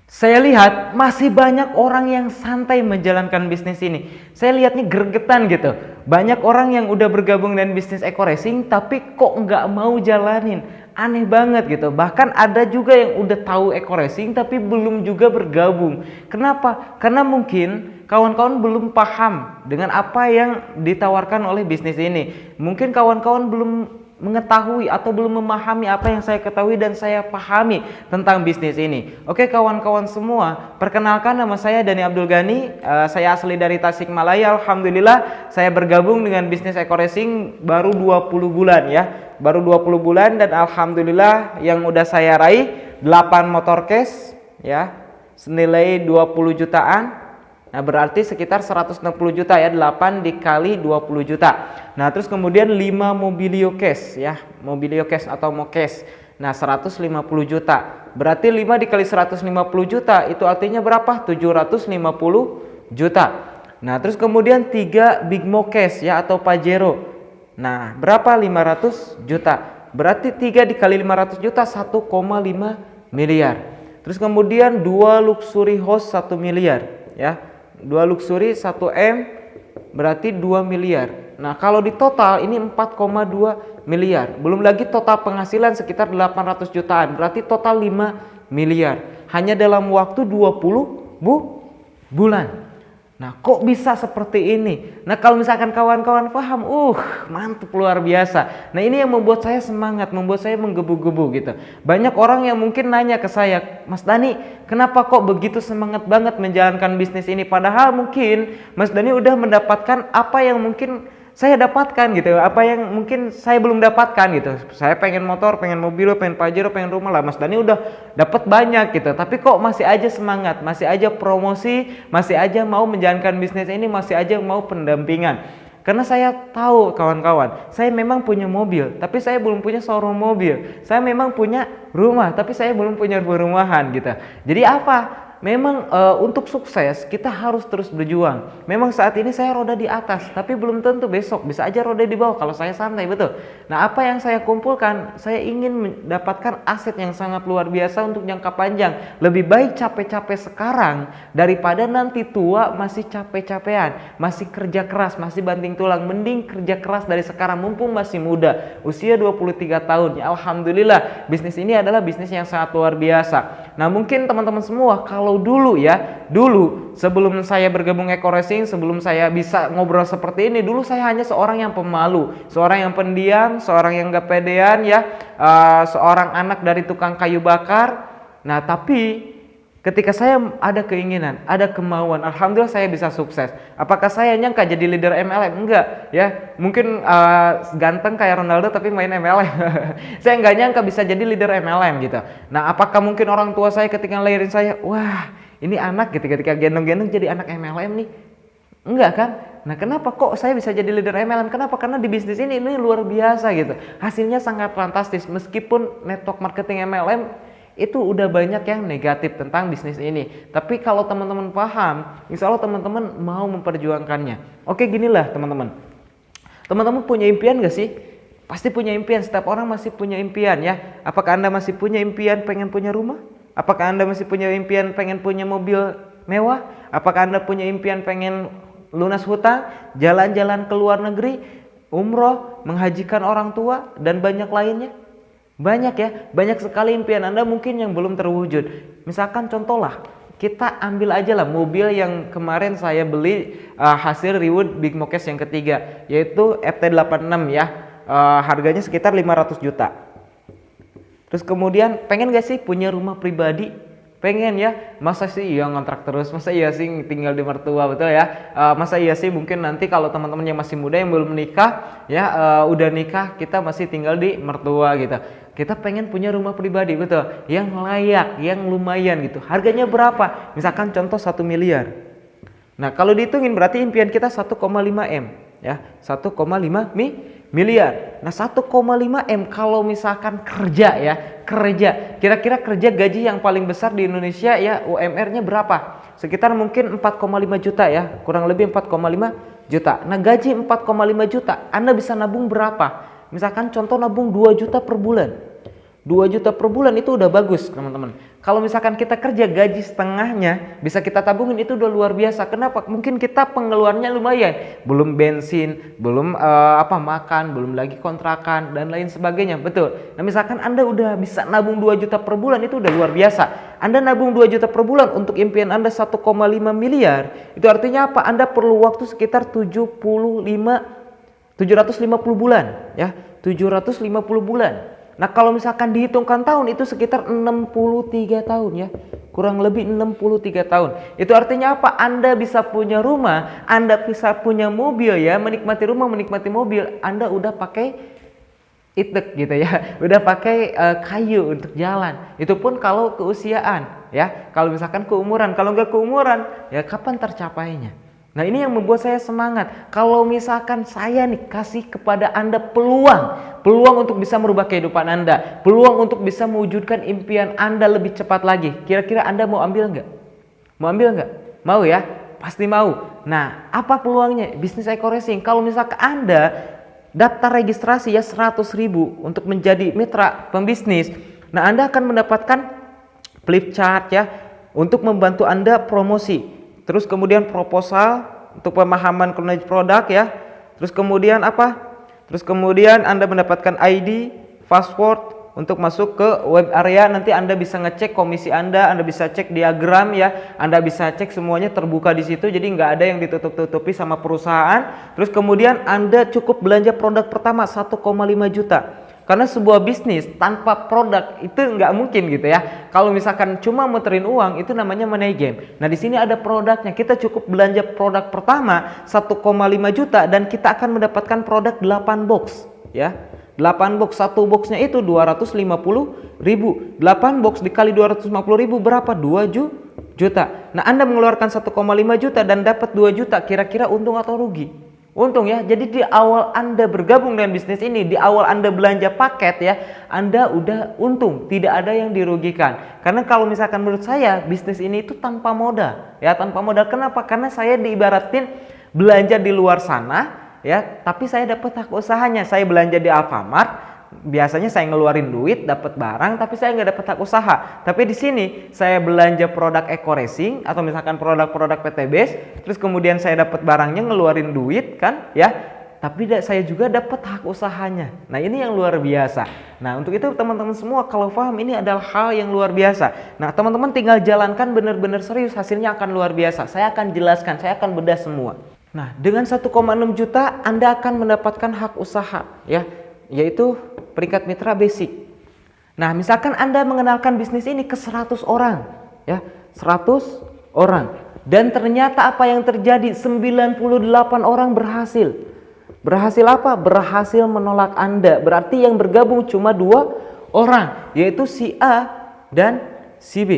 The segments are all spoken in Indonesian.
Saya lihat masih banyak orang yang santai menjalankan bisnis ini. Saya lihatnya gregetan gitu. Banyak orang yang udah bergabung dengan bisnis eco racing tapi kok nggak mau jalanin. Aneh banget gitu. Bahkan ada juga yang udah tahu eco racing tapi belum juga bergabung. Kenapa? Karena mungkin kawan-kawan belum paham dengan apa yang ditawarkan oleh bisnis ini. Mungkin kawan-kawan belum mengetahui atau belum memahami apa yang saya ketahui dan saya pahami tentang bisnis ini. Oke kawan-kawan semua, perkenalkan nama saya Dani Abdul Ghani. Saya asli dari Tasikmalaya. Alhamdulillah saya bergabung dengan bisnis eco racing baru 20 bulan ya. Baru 20 bulan dan alhamdulillah yang udah saya raih 8 motor case ya, senilai 20 jutaan. Nah berarti sekitar 160 juta ya, 8 dikali 20 juta. Nah terus kemudian 5 mobilio cash ya, mobilio cash atau mocase. Nah 150 juta. Berarti 5 dikali 150 juta itu artinya berapa? 750 juta. Nah terus kemudian 3 big mocase ya atau Pajero. Nah berapa? 500 juta. Berarti 3 dikali 500 juta 1,5 miliar. Terus kemudian 2 luxury house 1 miliar ya. 2 luxury 1 M berarti 2 miliar. Nah kalau di total ini 4,2 miliar. Belum lagi total penghasilan sekitar 800 jutaan. Berarti total 5 miliar. Hanya dalam waktu 20 bulan. Nah kok bisa seperti ini? Nah kalau misalkan kawan-kawan paham, mantap luar biasa. Nah ini yang membuat saya semangat, membuat saya menggebu-gebu gitu. Banyak orang yang mungkin nanya ke saya, Mas Dani, kenapa kok begitu semangat banget menjalankan bisnis ini? Padahal mungkin Mas Dani udah mendapatkan apa yang mungkin saya dapatkan gitu, apa yang mungkin saya belum dapatkan gitu. Saya pengen motor, pengen mobil, pengen Pajero, pengen rumah lah. Mas Dani udah dapat banyak gitu. Tapi kok masih aja semangat, masih aja promosi, masih aja mau menjalankan bisnis ini, masih aja mau pendampingan. Karena saya tahu kawan-kawan, saya memang punya mobil, tapi saya belum punya showroom mobil. Saya memang punya rumah, tapi saya belum punya perumahan gitu. Jadi apa? Memang untuk sukses kita harus terus berjuang. Memang saat ini saya roda di atas, tapi belum tentu besok bisa aja roda di bawah kalau saya santai, betul. Nah apa yang saya kumpulkan, saya ingin mendapatkan aset yang sangat luar biasa untuk jangka panjang. Lebih baik capek-capek sekarang daripada nanti tua masih capek-capean, masih kerja keras, masih banting tulang. Mending kerja keras dari sekarang mumpung masih muda, usia 23 tahun. Ya alhamdulillah bisnis ini adalah bisnis yang sangat luar biasa. Nah mungkin teman-teman semua kalau dulu sebelum saya bergabung eco racing, sebelum saya bisa ngobrol seperti ini, dulu saya hanya seorang yang pemalu, seorang yang pendiam, seorang yang gak pedean ya, seorang anak dari tukang kayu bakar. Nah tapi ketika saya ada keinginan, ada kemauan, alhamdulillah saya bisa sukses. Apakah saya nyangka jadi leader MLM? Enggak ya, mungkin ganteng kayak Ronaldo tapi main MLM. Saya nggak nyangka bisa jadi leader MLM gitu. Nah apakah mungkin orang tua saya ketika ngelahirin saya, wah ini anak gitu, ketika gendong-gendong jadi anak MLM nih? Enggak kan? Nah kenapa kok saya bisa jadi leader MLM? Kenapa? Karena di bisnis ini luar biasa gitu. Hasilnya sangat fantastis. Meskipun network marketing MLM itu udah banyak yang negatif tentang bisnis ini. Tapi kalau teman-teman paham, insya Allah teman-teman mau memperjuangkannya. Oke ginilah teman-teman. Teman-teman punya impian gak sih? Pasti punya impian, setiap orang masih punya impian ya. Apakah Anda masih punya impian pengen punya rumah? Apakah Anda masih punya impian pengen punya mobil mewah? Apakah Anda punya impian pengen lunas hutang, jalan-jalan ke luar negeri, umroh, menghajikan orang tua, dan banyak lainnya? Banyak ya, banyak sekali impian Anda mungkin yang belum terwujud. Misalkan contohlah, kita ambil aja lah mobil yang kemarin saya beli hasil reward Big Mocase yang ketiga, yaitu FT86 ya, harganya sekitar 500 juta. Terus kemudian pengen gak sih punya rumah pribadi? Pengen ya, masa sih iya ngontrak terus, masa iya sih tinggal di mertua, betul ya. Masa iya sih mungkin nanti kalau teman-teman yang masih muda yang belum menikah ya, udah nikah kita masih tinggal di mertua gitu. Kita pengen punya rumah pribadi, betul, yang layak, yang lumayan gitu. Harganya berapa? Misalkan contoh 1 miliar. Nah kalau dihitungin berarti impian kita 1,5 M ya, 1,5 miliar. Nah 1,5 M kalau misalkan kerja ya, kira-kira kerja gaji yang paling besar di Indonesia ya, UMR-nya berapa? Sekitar mungkin 4,5 juta ya, kurang lebih 4,5 juta. Nah gaji 4,5 juta, Anda bisa nabung berapa? Misalkan contoh nabung 2 juta per bulan. 2 juta per bulan itu udah bagus teman-teman. Kalau misalkan kita kerja gaji setengahnya bisa kita tabungin, itu udah luar biasa. Kenapa? Mungkin kita pengeluarannya lumayan, belum bensin, belum makan, belum lagi kontrakan dan lain sebagainya. Betul. Nah, misalkan Anda udah bisa nabung 2 juta per bulan, itu udah luar biasa. Anda nabung 2 juta per bulan untuk impian Anda 1,5 miliar. Itu artinya apa? Anda perlu waktu sekitar 750 bulan, ya. 750 bulan. Nah, kalau misalkan dihitungkan tahun itu sekitar 63 tahun, ya. Kurang lebih 63 tahun. Itu artinya apa? Anda bisa punya rumah, Anda bisa punya mobil, ya, menikmati rumah, menikmati mobil. Anda udah pakai itek gitu, ya. Udah pakai kayu untuk jalan. Itu pun kalau keusiaan, ya. Kalau misalkan keumuran, kalau nggak keumuran, ya kapan tercapainya? Nah, ini yang membuat saya semangat. Kalau misalkan saya nih kasih kepada Anda peluang untuk bisa merubah kehidupan Anda, peluang untuk bisa mewujudkan impian Anda lebih cepat lagi. Kira-kira Anda mau ambil nggak? Mau ambil nggak? Mau, ya? Pasti mau. Nah, apa peluangnya? Bisnis EcoRacing. Kalau misalkan Anda daftar registrasi, ya, 100.000 untuk menjadi mitra pembisnis. Nah, Anda akan mendapatkan flip chart, ya, untuk membantu Anda promosi. Terus kemudian proposal untuk pemahaman knowledge produk, ya. Terus kemudian apa? Terus kemudian Anda mendapatkan ID, password untuk masuk ke web area. Nanti Anda bisa ngecek komisi Anda bisa cek diagram, ya. Anda bisa cek semuanya terbuka di situ. Jadi nggak ada yang ditutup-tutupi sama perusahaan. Terus kemudian Anda cukup belanja produk pertama 1,5 juta. Karena sebuah bisnis tanpa produk itu nggak mungkin gitu, ya. Kalau misalkan cuma muterin uang itu namanya money game. Nah, di sini ada produknya. Kita cukup belanja produk pertama 1,5 juta dan kita akan mendapatkan produk 8 box, ya. 8 box, satu boxnya itu 250.000. 8 box dikali 250.000 berapa? 2 juta. Nah, Anda mengeluarkan 1,5 juta dan dapat 2 juta. Kira-kira untung atau rugi? Untung, ya. Jadi di awal Anda bergabung dengan bisnis ini, di awal Anda belanja paket, ya, Anda udah untung, tidak ada yang dirugikan. Karena kalau misalkan menurut saya bisnis ini itu tanpa modal, ya, tanpa modal. Kenapa? Karena saya diibaratin belanja di luar sana, ya, tapi saya dapat hak usahanya. Saya belanja di Alfamart, biasanya saya ngeluarin duit dapat barang, tapi saya nggak dapat hak usaha. Tapi di sini saya belanja produk EcoRacing atau misalkan produk-produk PTBS, terus kemudian saya dapat barangnya, ngeluarin duit kan, ya, tapi saya juga dapat hak usahanya. Nah, ini yang luar biasa. Nah, untuk itu teman-teman semua kalau paham ini adalah hal yang luar biasa. Nah, teman-teman tinggal jalankan benar-benar serius, hasilnya akan luar biasa. Saya akan jelaskan, saya akan bedah semua. Nah, dengan 1,6 juta Anda akan mendapatkan hak usaha, ya, yaitu peringkat mitra basic. Nah, misalkan Anda mengenalkan bisnis ini ke 100 orang, ya, 100 orang. Dan ternyata apa yang terjadi? 98 orang berhasil. Berhasil apa? Berhasil menolak Anda. Berarti yang bergabung cuma 2 orang, yaitu si A dan si B.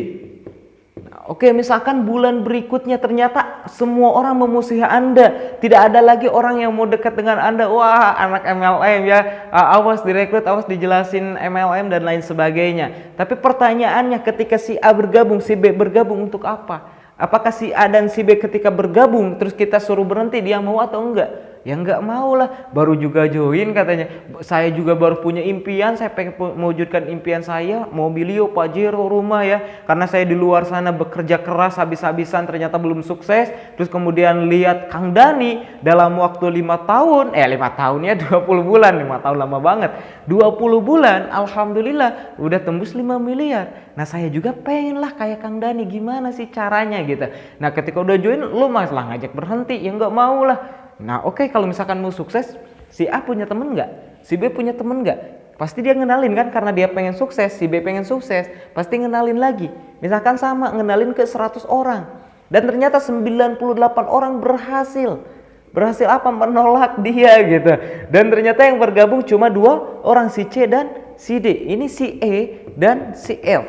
Oke, misalkan bulan berikutnya ternyata semua orang memusuhi Anda. Tidak ada lagi orang yang mau dekat dengan Anda. Wah, anak MLM, ya. Awas direkrut, awas dijelasin MLM dan lain sebagainya. Tapi pertanyaannya, ketika si A bergabung, si B bergabung untuk apa? Apakah si A dan si B ketika bergabung terus kita suruh berhenti, dia mau atau enggak? Ya enggak mau lah, baru juga join katanya. Saya juga baru punya impian, saya pengen mewujudkan impian saya, mobilio, Pajero, rumah, ya. Karena saya di luar sana bekerja keras habis-habisan ternyata belum sukses. Terus kemudian lihat Kang Dani dalam waktu 5 tahun, 5 tahun ya 20 bulan, 5 tahun lama banget. 20 bulan, alhamdulillah udah tembus 5 miliar. Nah, saya juga pengen lah kayak Kang Dani, gimana sih caranya gitu. Nah, ketika udah join, lu masalah ngajak berhenti, ya enggak mau lah. Nah, oke, kalau misalkan mau sukses, si A punya temen nggak? Si B punya temen nggak? Pasti dia ngenalin kan, karena dia pengen sukses, si B pengen sukses, pasti ngenalin lagi. Misalkan sama, ngenalin ke 100 orang. Dan ternyata 98 orang berhasil. Berhasil apa? Menolak dia gitu. Dan ternyata yang bergabung cuma 2 orang, si C dan si D. Ini si E dan si F.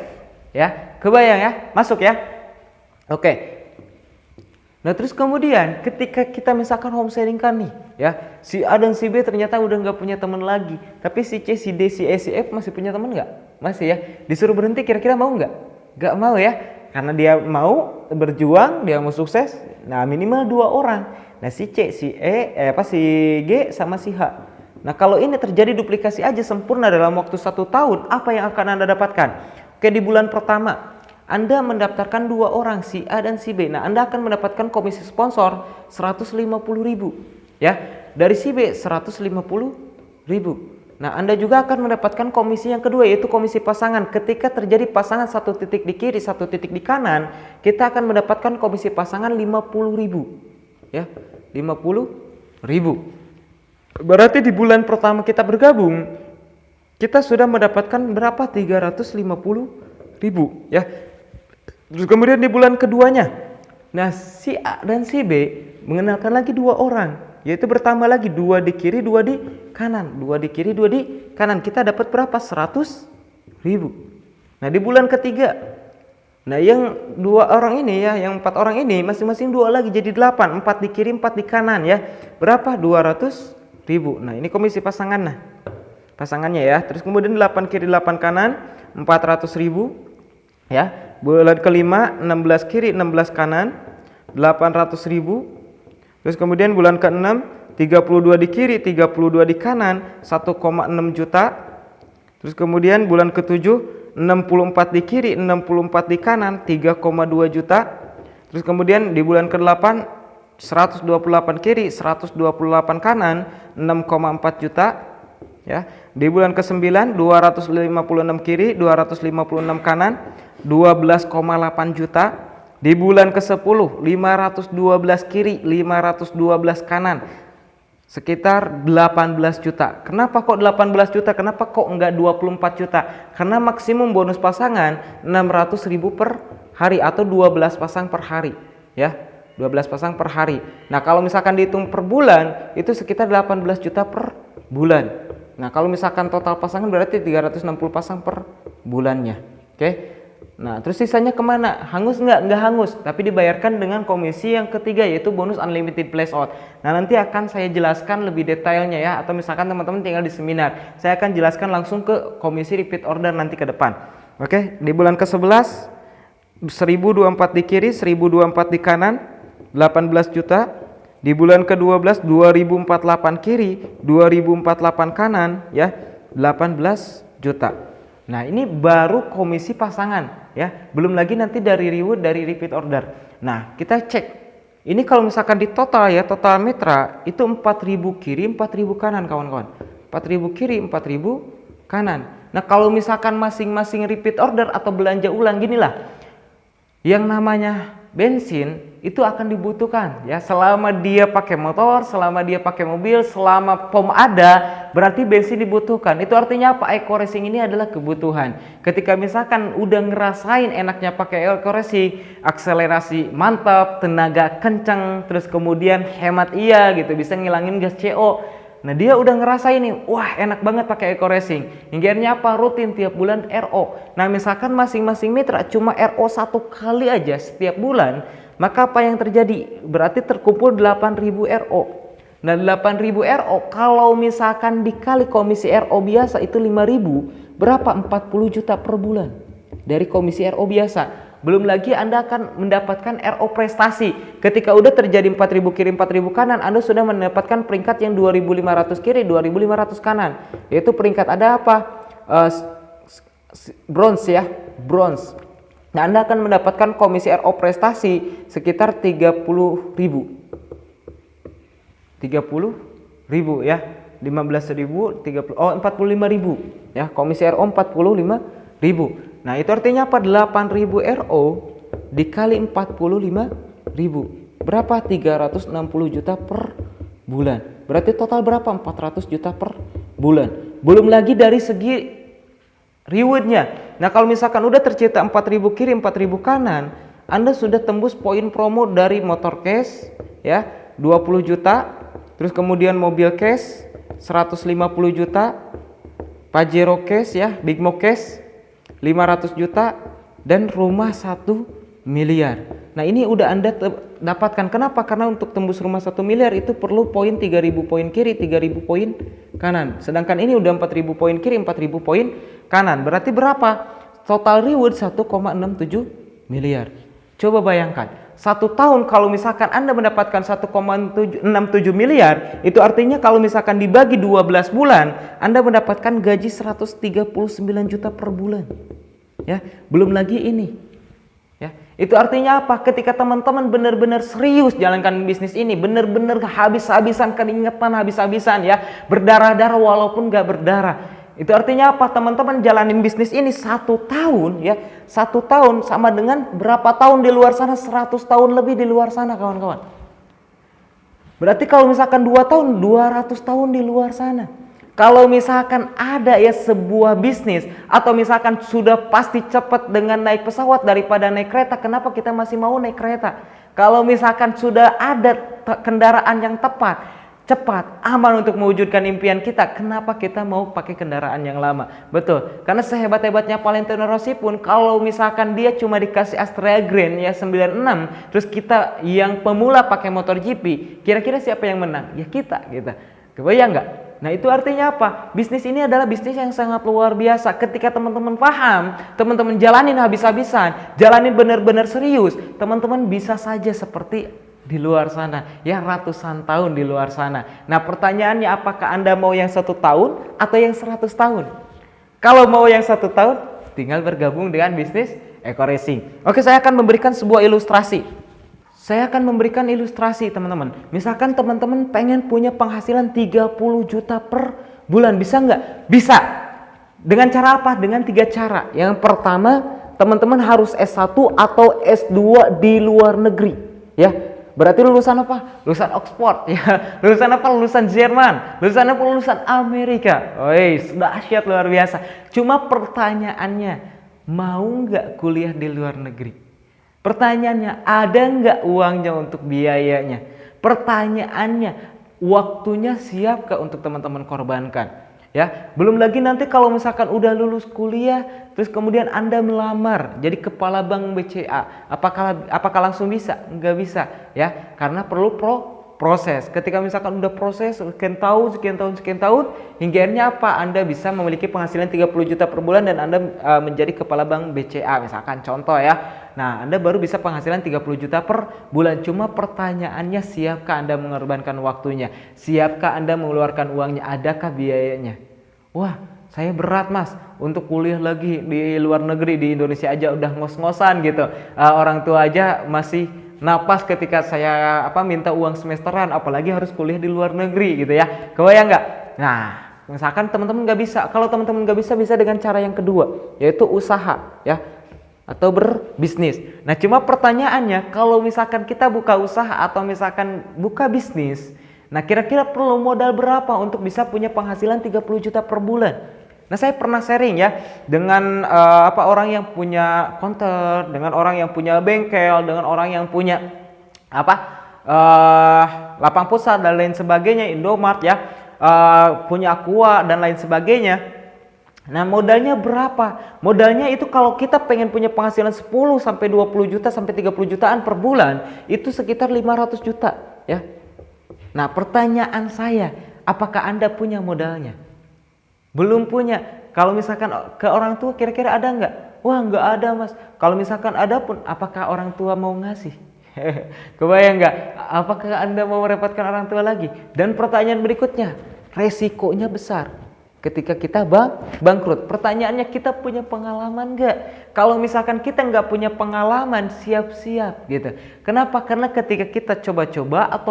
Ya, kebayang ya? Masuk ya? Oke. Nah, terus kemudian ketika kita misalkan homesharing kan nih, ya, si A dan si B ternyata udah nggak punya teman lagi, tapi si C, si D, si E, si F masih punya teman nggak? Masih, ya. Disuruh berhenti kira-kira mau nggak? Nggak mau, ya, karena dia mau berjuang, dia mau sukses. Nah, minimal 2 orang. Nah, si C, si E, si G sama si H. Nah, kalau ini terjadi duplikasi aja sempurna dalam waktu 1 tahun, apa yang akan Anda dapatkan? Oke, di bulan pertama Anda mendaftarkan 2 orang, si A dan si B. Nah, Anda akan mendapatkan komisi sponsor 150.000 ya. Dari si B 150.000. Nah, Anda juga akan mendapatkan komisi yang kedua, yaitu komisi pasangan. Ketika terjadi pasangan satu titik di kiri, satu titik di kanan, kita akan mendapatkan komisi pasangan 50.000 ya, 50.000. Berarti di bulan pertama kita bergabung, kita sudah mendapatkan berapa? 350.000 ya. Terus kemudian di bulan keduanya, nah si A dan si B mengenalkan lagi 2 orang, yaitu bertambah lagi 2 di kiri, 2 di kanan, 2 di kiri, 2 di kanan. Kita dapat berapa? 100.000. Nah, di bulan ketiga, nah yang 2 orang ini ya, yang 4 orang ini masing-masing 2 lagi jadi 8, 4 di kiri, 4 di kanan ya. Berapa? 200.000. Nah, ini komisi pasangan. Nah, pasangannya ya. Terus kemudian 8 kiri, 8 kanan, 400.000 ya. Bulan kelima 16 kiri, 16 kanan, 800.000. Terus kemudian bulan ke-6 32 di kiri, 32 di kanan, 1,6 juta. Terus kemudian bulan ke-7 64 di kiri, 64 di kanan, 3,2 juta. Terus kemudian di bulan ke-8 128 kiri, 128 kanan, 6,4 juta ya. Di bulan ke-9 256 kiri, 256 kanan, 12,8 juta. Di bulan ke-10 512 kiri, 512 kanan, sekitar 18 juta. Kenapa kok 18 juta? Kenapa kok enggak 24 juta? Karena maksimum bonus pasangan 600.000 per hari atau 12 pasang per hari ya. 12 pasang per hari. Nah, kalau misalkan dihitung per bulan itu sekitar 18 juta per bulan. Nah, kalau misalkan total pasangan berarti 360 pasang per bulannya. Oke. Nah, terus sisanya kemana? Hangus nggak? Nggak hangus, tapi dibayarkan dengan komisi yang ketiga, yaitu bonus unlimited place out. Nah, nanti akan saya jelaskan lebih detailnya ya, atau misalkan teman-teman tinggal di seminar, saya akan jelaskan langsung ke komisi repeat order nanti ke depan. Oke, di bulan ke-11 1024 di kiri, 1024 di kanan, 18 juta. Di bulan ke-12 2048 kiri, 2048 kanan ya, 18 juta. Nah, ini baru komisi pasangan ya. Belum lagi nanti dari reward dari repeat order. Nah, kita cek. Ini kalau misalkan di total ya, total mitra itu 4.000 kiri, 4.000 kanan kawan-kawan. 4.000 kiri, 4.000 kanan. Nah, kalau misalkan masing-masing repeat order atau belanja ulang ginilah. Yang namanya bensin itu akan dibutuhkan ya, selama dia pakai motor, selama dia pakai mobil, selama pom ada, berarti bensin dibutuhkan. Itu artinya apa? Eco Racing ini adalah kebutuhan. Ketika misalkan udah ngerasain enaknya pakai Eco Racing, akselerasi mantap, tenaga kencang, terus kemudian hemat iya gitu, bisa ngilangin gas CO. Nah, dia udah ngerasain nih, wah enak banget pakai Eco Racing. Hingga apa? Rutin tiap bulan RO. Nah, misalkan masing-masing mitra cuma RO 1 kali aja setiap bulan, maka apa yang terjadi? Berarti terkumpul 8.000 RO. Nah, 8.000 RO kalau misalkan dikali komisi RO biasa itu 5.000, berapa? 40 juta per bulan dari komisi RO biasa. Belum lagi Anda akan mendapatkan RO prestasi. Ketika udah terjadi 4.000 kiri 4.000 kanan, Anda sudah mendapatkan peringkat yang 2.500 kiri 2.500 kanan. Yaitu peringkat ada apa? Bronze ya, bronze. Nah, Anda akan mendapatkan komisi RO prestasi sekitar 30.000. 30.000 ya. 15.000, 45.000 ya. Komisi RO 45.000. Nah, itu artinya apa? 8.000 RO dikali 45.000. Berapa? 360 juta per bulan. Berarti total berapa? 400 juta per bulan. Belum lagi dari segi rewardnya. Nah, kalau misalkan udah tercipta 4.000 kiri 4.000 kanan, Anda sudah tembus poin promo dari motor cash ya, 20 juta. Terus kemudian mobil cash 150 juta, Pajero cash ya, Big Mo cash 500 juta, dan rumah 1 miliar. Nah, ini udah Anda dapatkan. Kenapa? Karena untuk tembus rumah 1 miliar itu perlu poin 3.000 poin kiri, 3.000 poin kanan. Sedangkan ini udah 4.000 poin kiri, 4.000 poin kanan. Berarti berapa? Total reward 1,67 miliar. Coba bayangkan, 1 tahun kalau misalkan Anda mendapatkan 1,67 miliar, itu artinya kalau misalkan dibagi 12 bulan, Anda mendapatkan gaji 139 juta per bulan. Ya, belum lagi ini. Itu artinya apa? Ketika teman-teman benar-benar serius jalankan bisnis ini, benar-benar habis-habisan keringetan, habis-habisan ya, berdarah-darah walaupun gak berdarah. Itu artinya apa? Teman-teman jalanin bisnis ini 1 tahun ya, 1 tahun sama dengan berapa tahun di luar sana? 100 tahun lebih di luar sana kawan-kawan. Berarti kalau misalkan 2 tahun, 200 tahun di luar sana. Kalau misalkan ada ya sebuah bisnis atau misalkan sudah pasti cepat dengan naik pesawat daripada naik kereta, kenapa kita masih mau naik kereta? Kalau misalkan sudah ada kendaraan yang tepat, cepat, aman untuk mewujudkan impian kita, kenapa kita mau pakai kendaraan yang lama? Betul, karena sehebat-hebatnya Valentino Rossi pun kalau misalkan dia cuma dikasih Astrea Grand ya 96, terus kita yang pemula pakai motor GP, kira-kira siapa yang menang? Ya kita. Kebayang nggak? Nah itu artinya apa? Bisnis ini adalah bisnis yang sangat luar biasa. Ketika teman-teman paham, teman-teman jalanin habis-habisan, jalanin benar-benar serius, teman-teman bisa saja seperti di luar sana, ya ratusan tahun di luar sana. Nah pertanyaannya, apakah Anda mau yang 1 tahun atau yang 100 tahun? Kalau mau yang 1 tahun, tinggal bergabung dengan bisnis Eko Racing. Oke, saya akan memberikan sebuah ilustrasi. Saya akan memberikan ilustrasi teman-teman. Misalkan teman-teman pengen punya penghasilan 30 juta per bulan, bisa nggak? Bisa. Dengan cara apa? Dengan 3 cara. Yang pertama, teman-teman harus S1 atau S2 di luar negeri. Ya, berarti lulusan apa? Lulusan Oxford. Ya, lulusan apa? Lulusan Jerman. Lulusan apa? Lulusan Amerika. Woi, sudah dahsyat luar biasa. Cuma pertanyaannya, mau nggak kuliah di luar negeri? Pertanyaannya, ada nggak uangnya untuk biayanya? Pertanyaannya, waktunya siapkah untuk teman-teman korbankan? Ya, belum lagi nanti kalau misalkan udah lulus kuliah, terus kemudian Anda melamar jadi kepala bank BCA, apakah langsung bisa? Nggak bisa, ya, karena perlu proses. Ketika misalkan udah proses sekian tahun, hingga akhirnya apa? Anda bisa memiliki penghasilan 30 juta per bulan dan Anda menjadi kepala bank BCA misalkan, contoh ya. Nah, Anda baru bisa penghasilan 30 juta per bulan. Cuma pertanyaannya, siapkah Anda mengorbankan waktunya? Siapkah Anda mengeluarkan uangnya? Adakah biayanya? Wah, saya berat mas untuk kuliah lagi di luar negeri, di Indonesia aja udah ngos-ngosan gitu. Orang tua aja masih napas ketika saya minta uang semesteran, apalagi harus kuliah di luar negeri gitu ya. Kebayang nggak? Nah, misalkan teman-teman nggak bisa. Kalau teman-teman nggak bisa, bisa dengan cara yang kedua, yaitu usaha ya, atau berbisnis. Nah, cuma pertanyaannya, kalau misalkan kita buka usaha atau misalkan buka bisnis, nah kira-kira perlu modal berapa untuk bisa punya penghasilan 30 juta per bulan? Nah, saya pernah sharing ya dengan orang yang punya counter, dengan orang yang punya bengkel, dengan orang yang punya lapang pusat dan lain sebagainya, Indomart ya, punya Aqua dan lain sebagainya. Nah, modalnya berapa? Modalnya itu kalau kita pengen punya penghasilan 10 sampai 20 juta sampai 30 jutaan per bulan, itu sekitar 500 juta ya. Nah, pertanyaan saya, apakah Anda punya modalnya? Belum punya. Kalau misalkan ke orang tua, kira-kira ada nggak? Wah, nggak ada mas. Kalau misalkan ada pun, apakah orang tua mau ngasih? Kebayang nggak? Apakah Anda mau merepotkan orang tua lagi? Dan pertanyaan berikutnya, resikonya besar ketika kita bangkrut. Pertanyaannya, kita punya pengalaman nggak? Kalau misalkan kita nggak punya pengalaman, siap-siap gitu. Kenapa? Karena ketika kita coba-coba atau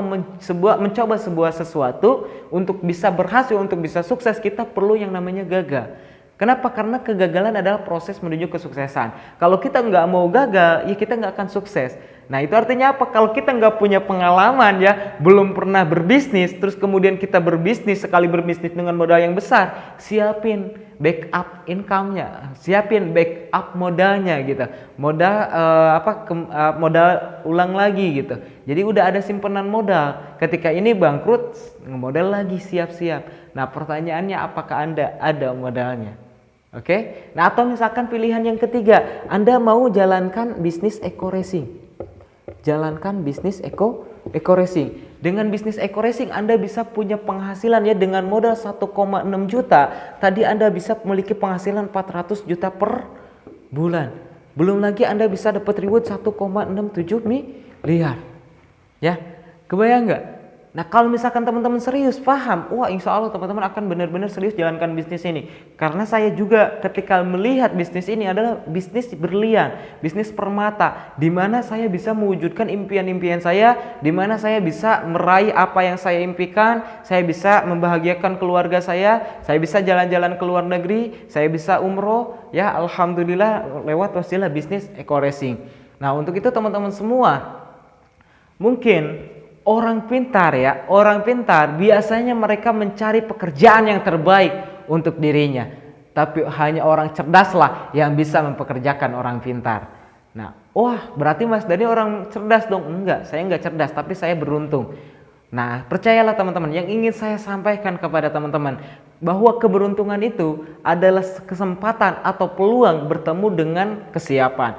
mencoba sebuah sesuatu untuk bisa berhasil, untuk bisa sukses, kita perlu yang namanya gagal. Kenapa? Karena kegagalan adalah proses menuju kesuksesan. Kalau kita nggak mau gagal, ya kita nggak akan sukses. Nah, itu artinya apa? Kalau kita nggak punya pengalaman ya, belum pernah berbisnis, terus kemudian kita berbisnis, sekali berbisnis dengan modal yang besar, siapin backup income-nya, siapin backup modalnya gitu. Modal ulang lagi gitu. Jadi udah ada simpanan modal. Ketika ini bangkrut, modal lagi, siap-siap. Nah, pertanyaannya, apakah Anda ada modalnya? Oke? Nah, atau misalkan pilihan yang ketiga, Anda mau jalankan bisnis Eko Racing. Jalankan bisnis Eko Racing. Dengan bisnis Eko Racing Anda bisa punya penghasilan ya, dengan modal 1,6 juta. Tadi Anda bisa memiliki penghasilan 400 juta per bulan. Belum lagi Anda bisa dapat reward 1,67 miliar. Ya, kebayang nggak? Nah, kalau misalkan teman-teman serius, paham, wah insya Allah teman-teman akan benar-benar serius jalankan bisnis ini. Karena saya juga ketika melihat bisnis ini adalah bisnis berlian, bisnis permata, di mana saya bisa mewujudkan impian-impian saya, di mana saya bisa meraih apa yang saya impikan, saya bisa membahagiakan keluarga saya bisa jalan-jalan ke luar negeri, saya bisa umroh, ya alhamdulillah lewat wasilah bisnis Eko Racing. Nah, untuk itu teman-teman semua, mungkin orang pintar biasanya mereka mencari pekerjaan yang terbaik untuk dirinya. Tapi hanya orang cerdaslah yang bisa mempekerjakan orang pintar. Nah, wah berarti Mas Dani orang cerdas dong. Enggak, saya enggak cerdas, tapi saya beruntung. Nah, percayalah teman-teman, yang ingin saya sampaikan kepada teman-teman, bahwa keberuntungan itu adalah kesempatan atau peluang bertemu dengan kesiapan.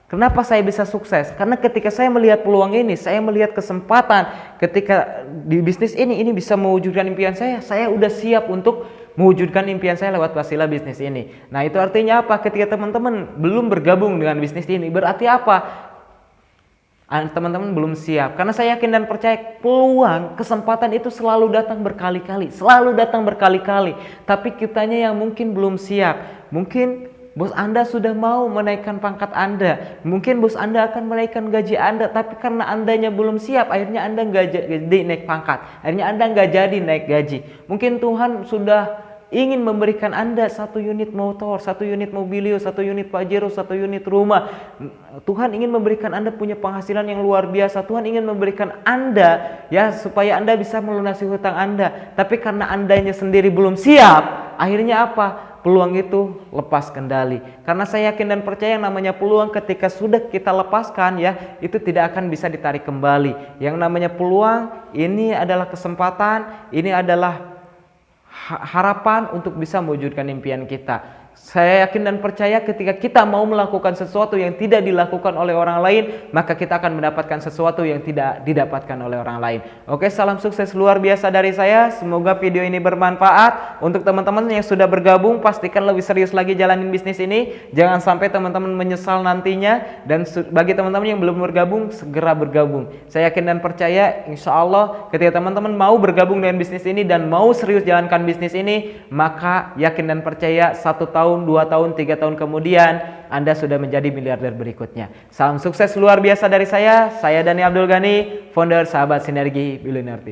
Kenapa saya bisa sukses? Karena ketika saya melihat peluang ini, saya melihat kesempatan ketika di bisnis ini bisa mewujudkan impian saya udah siap untuk mewujudkan impian saya lewat wasilah bisnis ini. Nah, itu artinya apa? Ketika teman-teman belum bergabung dengan bisnis ini, berarti apa? Teman-teman belum siap. Karena saya yakin dan percaya peluang, kesempatan itu selalu datang berkali-kali, tapi kitanya yang mungkin belum siap. Mungkin bos Anda sudah mau menaikkan pangkat Anda, mungkin bos Anda akan menaikkan gaji Anda, tapi karena Andanya belum siap, akhirnya Anda nggak jadi naik pangkat, akhirnya Anda nggak jadi naik gaji. Mungkin Tuhan sudah ingin memberikan Anda 1 unit motor, 1 unit mobilio, 1 unit Pajero, 1 unit rumah. Tuhan ingin memberikan Anda punya penghasilan yang luar biasa. Tuhan ingin memberikan Anda ya supaya Anda bisa melunasi hutang Anda. Tapi karena Andanya sendiri belum siap, akhirnya apa? Peluang itu lepas kendali. Karena saya yakin dan percaya yang namanya peluang ketika sudah kita lepaskan ya, itu tidak akan bisa ditarik kembali. Yang namanya peluang ini adalah kesempatan, ini adalah harapan untuk bisa mewujudkan impian kita. Saya yakin dan percaya ketika kita mau melakukan sesuatu yang tidak dilakukan oleh orang lain, maka kita akan mendapatkan sesuatu yang tidak didapatkan oleh orang lain. Oke, salam sukses luar biasa dari saya. Semoga video ini bermanfaat. Untuk teman-teman yang sudah bergabung, pastikan lebih serius lagi jalanin bisnis ini. Jangan sampai teman-teman menyesal nantinya. Dan bagi teman-teman yang belum bergabung, segera bergabung. Saya yakin dan percaya insya Allah ketika teman-teman mau bergabung dengan bisnis ini dan mau serius jalankan bisnis ini, maka yakin dan percaya 1 tahun, 2 tahun, 3 tahun kemudian Anda sudah menjadi miliarder berikutnya. Salam sukses luar biasa dari saya Dani Abdul Ghani, founder Sahabat Sinergi Billionaire Team.